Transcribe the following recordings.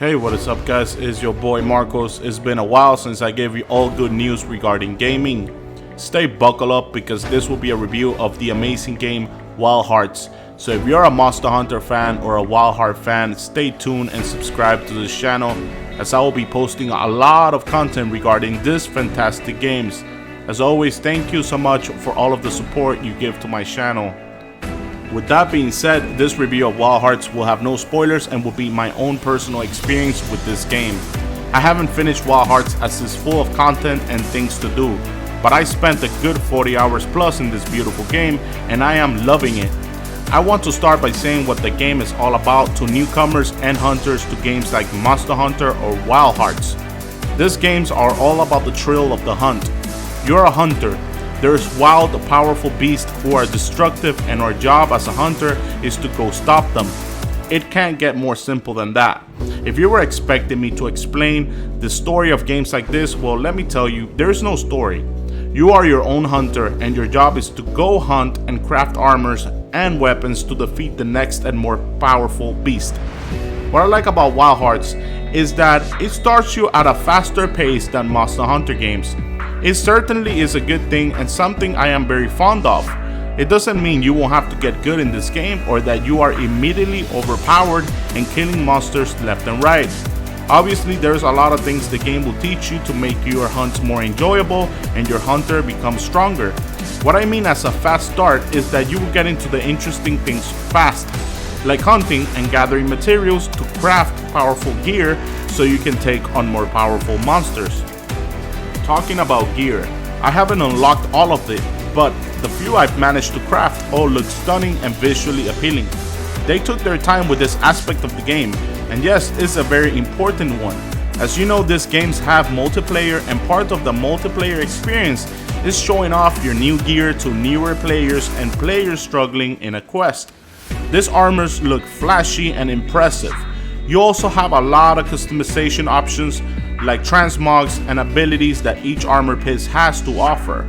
Hey, what is up guys, it's your boy Marcos. It's been a while since I gave you all good news regarding gaming. Stay buckle up because this will be a review of the amazing game Wild Hearts. So if you're a Monster Hunter fan or a Wild Heart fan, stay tuned and subscribe to this channel as I will be posting a lot of content regarding this fantastic games. As always, thank you so much for all of the support you give to my channel. With that being said, this review of Wild Hearts will have no spoilers and will be my own personal experience with this game. I haven't finished Wild Hearts as it's full of content and things to do, but I spent a good 40 hours plus in this beautiful game and I am loving it. I want to start by saying what the game is all about to newcomers and hunters to games like Monster Hunter or Wild Hearts. These games are all about the thrill of the hunt. You're a hunter. There's wild, powerful beasts who are destructive, and our job as a hunter is to go stop them. It can't get more simple than that. If you were expecting me to explain the story of games like this, well, let me tell you, there's no story. You are your own hunter, and your job is to go hunt and craft armors and weapons to defeat the next and more powerful beast. What I like about Wild Hearts is that it starts you at a faster pace than Monster Hunter games. It certainly is a good thing and something I am very fond of. It doesn't mean you won't have to get good in this game or that you are immediately overpowered and killing monsters left and right. Obviously, there's a lot of things the game will teach you to make your hunts more enjoyable and your hunter become stronger. What I mean as a fast start is that you will get into the interesting things fast, like hunting and gathering materials to craft powerful gear so you can take on more powerful monsters. Talking about gear, I haven't unlocked all of it, but the few I've managed to craft all look stunning and visually appealing. They took their time with this aspect of the game, and yes, it's a very important one. As you know, these games have multiplayer, and part of the multiplayer experience is showing off your new gear to newer players and players struggling in a quest. These armors look flashy and impressive. You also have a lot of customization options like transmogs and abilities that each armor piece has to offer.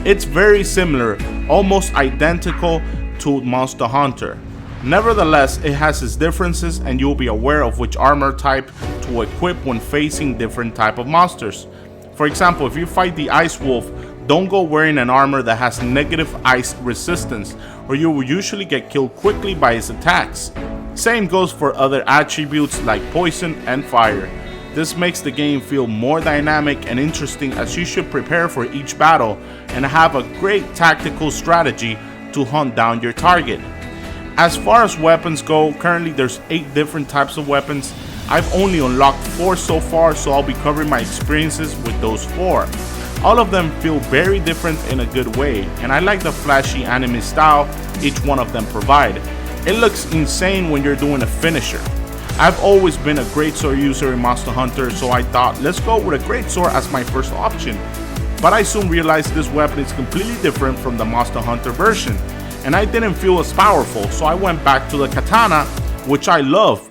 It's very similar, almost identical to Monster Hunter. Nevertheless, it has its differences and you'll be aware of which armor type to equip when facing different type of monsters. For example, if you fight the Ice Wolf, don't go wearing an armor that has negative ice resistance, or you will usually get killed quickly by its attacks. Same goes for other attributes like poison and fire. This makes the game feel more dynamic and interesting as you should prepare for each battle and have a great tactical strategy to hunt down your target. As far as weapons go, currently there's 8 different types of weapons. I've only unlocked 4 so far, so I'll be covering my experiences with those 4. All of them feel very different in a good way, and I like the flashy anime style each one of them provide. It looks insane when you're doing a finisher. I've always been a greatsword user in Monster Hunter, so I thought let's go with a greatsword as my first option. But I soon realized this weapon is completely different from the Monster Hunter version, and I didn't feel as powerful, so I went back to the katana, which I love,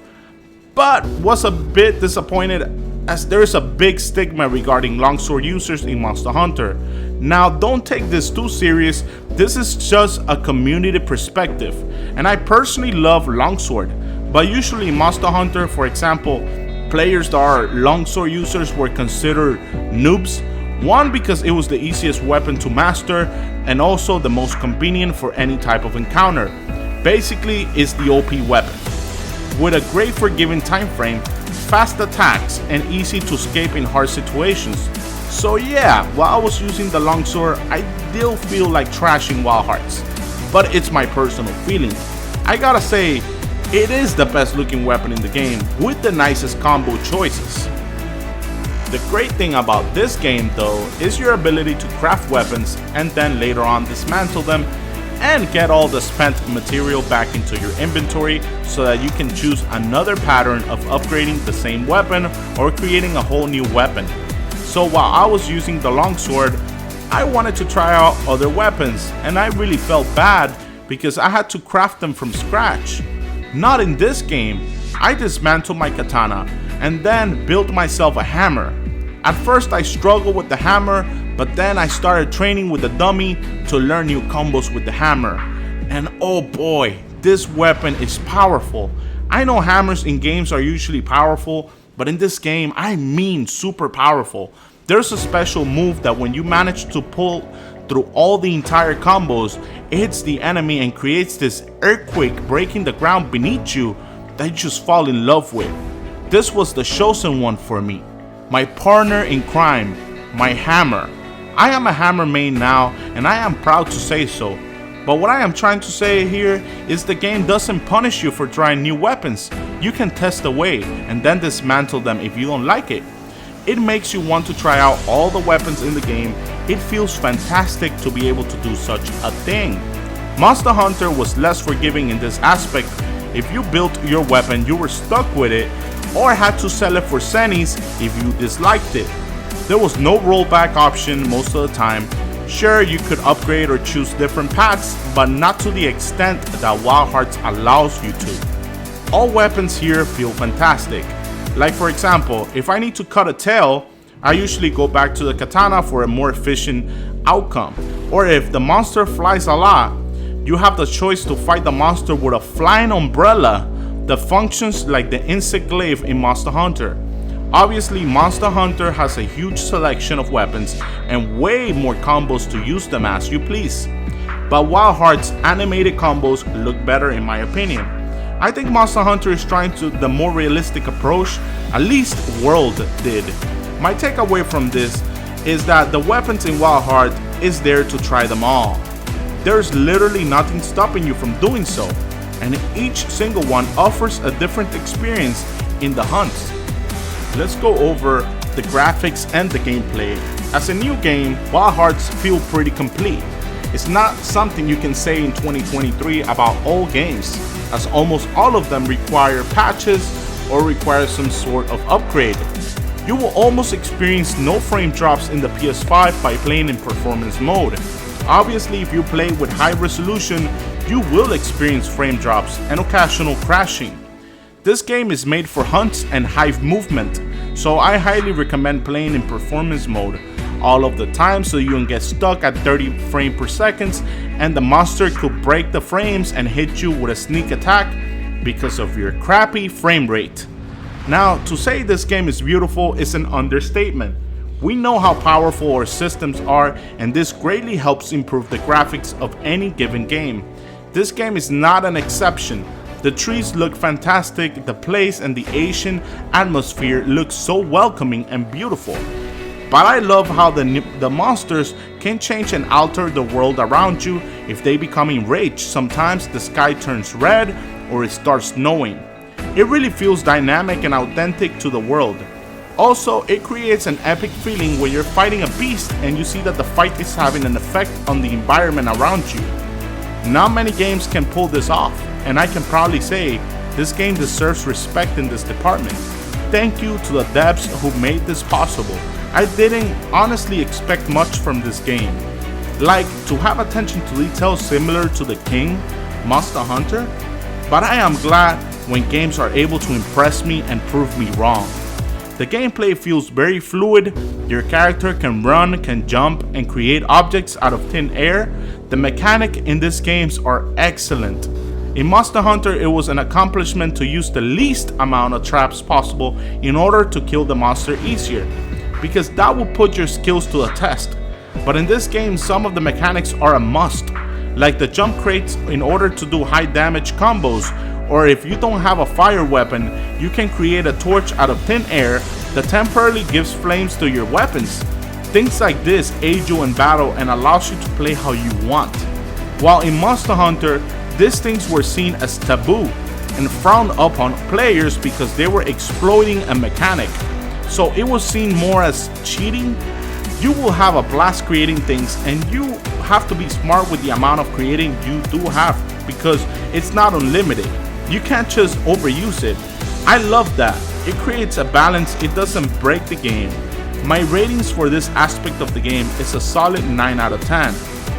but was a bit disappointed as there's a big stigma regarding longsword users in Monster Hunter. Now, don't take this too serious, this is just a community perspective, and I personally love longsword. But usually in Monster Hunter, for example, players that are longsword users were considered noobs. One, because it was the easiest weapon to master and also the most convenient for any type of encounter. Basically, it's the OP weapon. With a great forgiving time frame, fast attacks, and easy to escape in hard situations. So yeah, while I was using the longsword, I still feel like trashing Wild Hearts. But it's my personal feeling. I gotta say, it is the best looking weapon in the game with the nicest combo choices. The great thing about this game though is your ability to craft weapons and then later on dismantle them and get all the spent material back into your inventory so that you can choose another pattern of upgrading the same weapon or creating a whole new weapon. So while I was using the longsword, I wanted to try out other weapons and I really felt bad because I had to craft them from scratch. Not in this game. I dismantled my katana and then built myself a hammer. At first I struggled with the hammer, but then I started training with the dummy to learn new combos with the hammer. And oh boy, this weapon is powerful. I know hammers in games are usually powerful, But in this game, I mean super powerful. There's a special move that when you manage to pull through all the entire combos, it hits the enemy and creates this earthquake breaking the ground beneath you that you just fall in love with. This was the chosen one for me. My partner in crime, my hammer. I am a hammer main now, and I am proud to say so. But what I am trying to say here is the game doesn't punish you for trying new weapons. You can test away and then dismantle them if you don't like it. It makes you want to try out all the weapons in the game. It feels fantastic to be able to do such a thing. Monster Hunter was less forgiving in this aspect. If you built your weapon, you were stuck with it or had to sell it for pennies if you disliked it. There was no rollback option most of the time. Sure, you could upgrade or choose different paths, but not to the extent that Wild Hearts allows you to. All weapons here feel fantastic. Like for example, if I need to cut a tail, I usually go back to the katana for a more efficient outcome. Or if the monster flies a lot, you have the choice to fight the monster with a flying umbrella that functions like the insect glaive in Monster Hunter. Obviously, Monster Hunter has a huge selection of weapons and way more combos to use them as you please. But Wild Hearts animated combos look better in my opinion. I think Monster Hunter is trying to the more realistic approach, at least World did. My takeaway from this is that the weapons in Wild Heart is there to try them all. There's literally nothing stopping you from doing so, and each single one offers a different experience in the hunts. Let's go over the graphics and the gameplay. As a new game, Wild Hearts feel pretty complete. It's not something you can say in 2023 about all games, as almost all of them require patches or require some sort of upgrade. You will almost experience no frame drops in the PS5 by playing in performance mode. Obviously, if you play with high resolution, you will experience frame drops and occasional crashing. This game is made for hunts and high movement, so I highly recommend playing in performance mode all of the time so you don't get stuck at 30 frames per second and the monster could break the frames and hit you with a sneak attack because of your crappy frame rate. Now, to say this game is beautiful is an understatement. We know how powerful our systems are, and this greatly helps improve the graphics of any given game. This game is not an exception. The trees look fantastic, the place and the Asian atmosphere looks so welcoming and beautiful. But I love how the monsters can change and alter the world around you. If they become enraged, sometimes the sky turns red or it starts snowing. It really feels dynamic and authentic to the world. Also, it creates an epic feeling when you're fighting a beast and you see that the fight is having an effect on the environment around you. Not many games can pull this off, and I can proudly say this game deserves respect in this department. Thank you to the devs who made this possible. I didn't honestly expect much from this game, like to have attention to detail similar to the King, Monster Hunter, but I am glad when games are able to impress me and prove me wrong. The gameplay feels very fluid. Your character can run, can jump, and create objects out of thin air. The mechanics in these games are excellent. In Monster Hunter, it was an accomplishment to use the least amount of traps possible in order to kill the monster easier, because that will put your skills to the test. But in this game, some of the mechanics are a must, like the jump crates in order to do high damage combos, or if you don't have a fire weapon, you can create a torch out of thin air that temporarily gives flames to your weapons. Things like this aid you in battle and allows you to play how you want. While in Monster Hunter, these things were seen as taboo and frowned upon players because they were exploiting a mechanic. So it was seen more as cheating. You will have a blast creating things, and you have to be smart with the amount of creating you do have, because it's not unlimited. You can't just overuse it. I love that. It creates a balance, it doesn't break the game. My ratings for this aspect of the game is a solid 9 out of 10.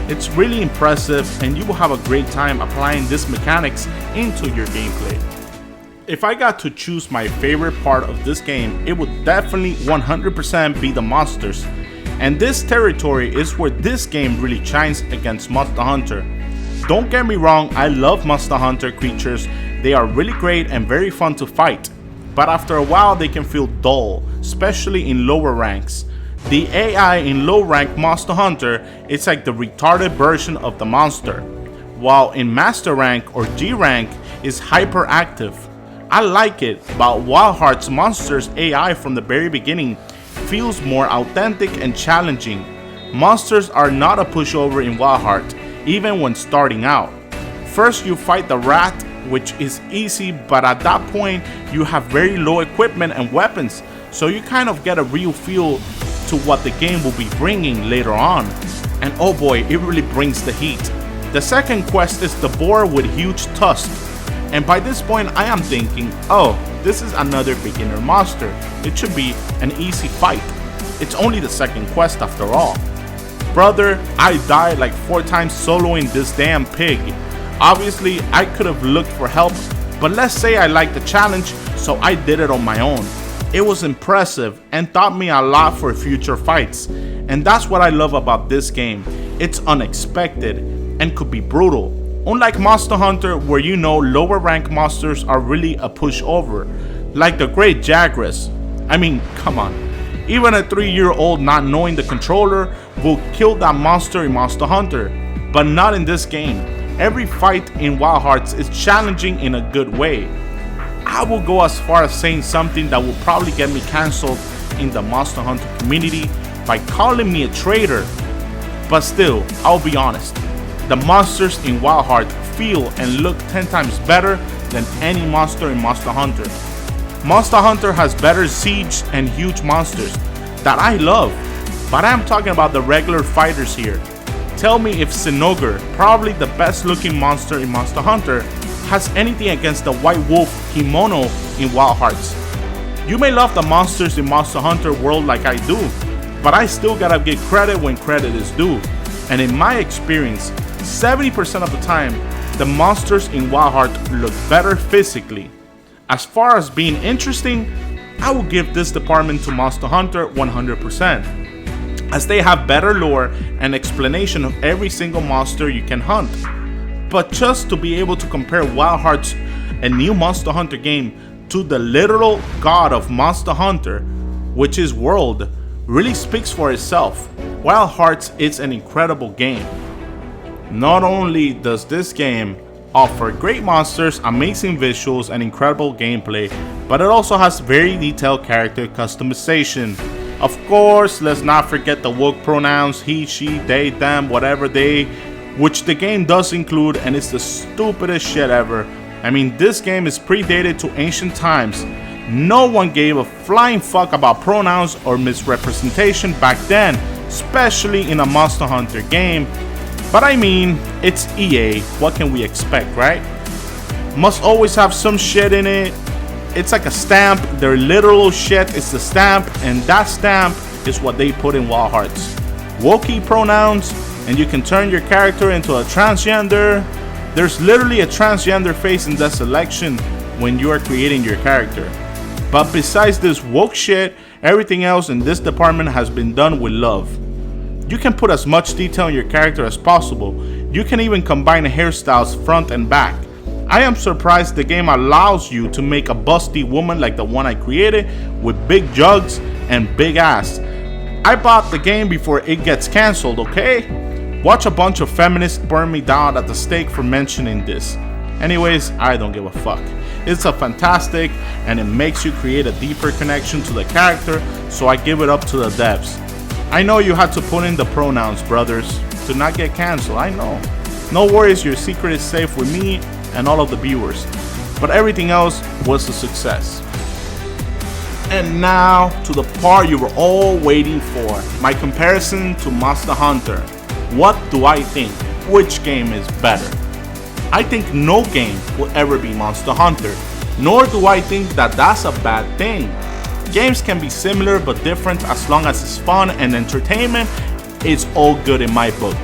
It's really impressive, and you will have a great time applying these mechanics into your gameplay. If I got to choose my favorite part of this game, it would definitely 100% be the monsters. And this territory is where this game really shines against Monster Hunter. Don't get me wrong, I love Monster Hunter creatures. They are really great and very fun to fight. but after a while they can feel dull, especially in lower ranks. The AI in low rank Monster Hunter is like the retarded version of the monster, while in Master rank or G rank is hyperactive. I like it, but Wild Hearts Monsters AI from the very beginning feels more authentic and challenging. Monsters are not a pushover in Wild Heart, even when starting out. First you fight the rat, which is easy, but at that point you have very low equipment and weapons, so you kind of get a real feel to what the game will be bringing later on. And oh boy, it really brings the heat. The second quest is the boar with huge tusks, and by this point I am thinking, oh, this is another beginner monster. It should be an easy fight. It's only the second quest after all. Brother, I died like 4 times soloing this damn pig. Obviously, I could have looked for help, but let's say I liked the challenge, so I did it on my own. It was impressive and taught me a lot for future fights, and that's what I love about this game. It's unexpected and could be brutal. Unlike Monster Hunter, where you know lower rank monsters are really a pushover, like the Great Jagras. I mean, come on. Even a 3-year-old not knowing the controller will kill that monster in Monster Hunter, but not in this game. Every fight in Wild Hearts is challenging in a good way. I will go as far as saying something that will probably get me cancelled in the Monster Hunter community by calling me a traitor. But still, I'll be honest. The monsters in Wild Heart feel and look 10 times better than any monster in Monster Hunter. Monster Hunter has better siege and huge monsters that I love, but I am talking about the regular fighters here. Tell me if Sinogre, probably the best looking monster in Monster Hunter, has anything against the white wolf kimono in Wild Hearts. You may love the monsters in Monster Hunter world like I do, but I still gotta give credit when credit is due. And in my experience, 70% of the time, the monsters in Wild Heart look better physically. As far as being interesting, I will give this department to Monster Hunter 100%, as they have better lore and explanation of every single monster you can hunt. But just to be able to compare Wild Hearts, a new Monster Hunter game, to the literal god of Monster Hunter, which is World, really speaks for itself. Wild Hearts is an incredible game. Not only does this game offer great monsters, amazing visuals, and incredible gameplay, but it also has very detailed character customization. Of course, let's not forget the woke pronouns, he, she, they, them, whatever they, which the game does include, and it's the stupidest shit ever. I mean, this game is predated to ancient times. No one gave a flying fuck about pronouns or misrepresentation back then, especially in a Monster Hunter game. But I mean, it's EA, what can we expect, right? Must always have some shit in it. It's like a stamp, their literal shit is the stamp, and that stamp is what they put in Wild Hearts. Wokey pronouns, and you can turn your character into a transgender. There's literally a transgender face in the selection when you are creating your character. But besides this woke shit, everything else in this department has been done with love. You can put as much detail in your character as possible. You can even combine hairstyles front and back. I am surprised the game allows you to make a busty woman like the one I created with big jugs and big ass. I bought the game before it gets cancelled, okay? Watch a bunch of feminists burn me down at the stake for mentioning this. Anyways, I don't give a fuck. It's a fantastic, and it makes you create a deeper connection to the character, so I give it up to the devs. I know you had to put in the pronouns, brothers, to not get cancelled, I know. No worries, your secret is safe with me and all of the viewers. But everything else was a success. And now to the part you were all waiting for, my comparison to Monster Hunter. What do I think? Which game is better? I think no game will ever be Monster Hunter, nor do I think that that's a bad thing. Games can be similar but different as long as it's fun and entertainment. It's all good in my book.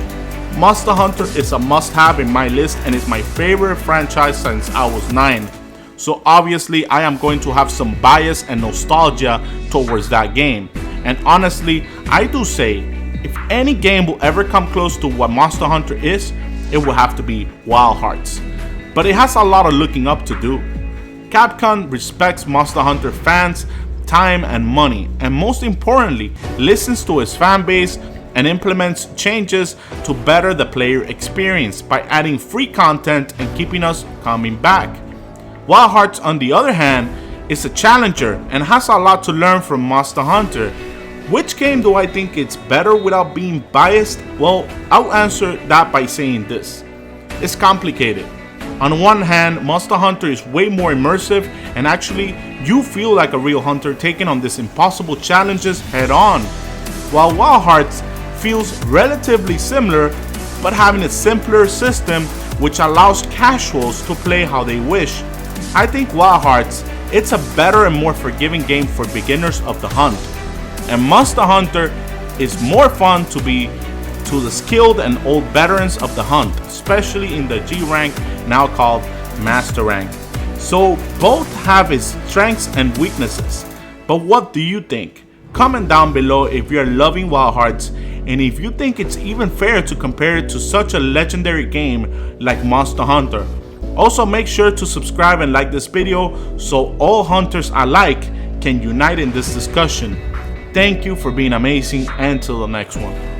Monster Hunter is a must-have in my list and is my favorite franchise since I was 9. So obviously I am going to have some bias and nostalgia towards that game. And honestly, I do say, if any game will ever come close to what Monster Hunter is, it will have to be Wild Hearts. But it has a lot of looking up to do. Capcom respects Monster Hunter fans' time and money, and most importantly, listens to its fan base and implements changes to better the player experience by adding free content and keeping us coming back. Wild Hearts, on the other hand, is a challenger and has a lot to learn from Monster Hunter. Which game do I think it's better without being biased? Well, I'll answer that by saying this. It's complicated. On one hand, Monster Hunter is way more immersive and actually you feel like a real hunter taking on these impossible challenges head on, while Wild Hearts feels relatively similar but having a simpler system which allows casuals to play how they wish. I think Wild Hearts, it's a better and more forgiving game for beginners of the hunt, and Monster Hunter is more fun to the skilled and old veterans of the hunt, especially in the G rank, now called Master rank. So both have its strengths and weaknesses, but what do you think? Comment down below if you're loving Wild Hearts and if you think it's even fair to compare it to such a legendary game like Monster Hunter. Also, make sure to subscribe and like this video so all hunters alike can unite in this discussion. Thank you for being amazing, and till the next one.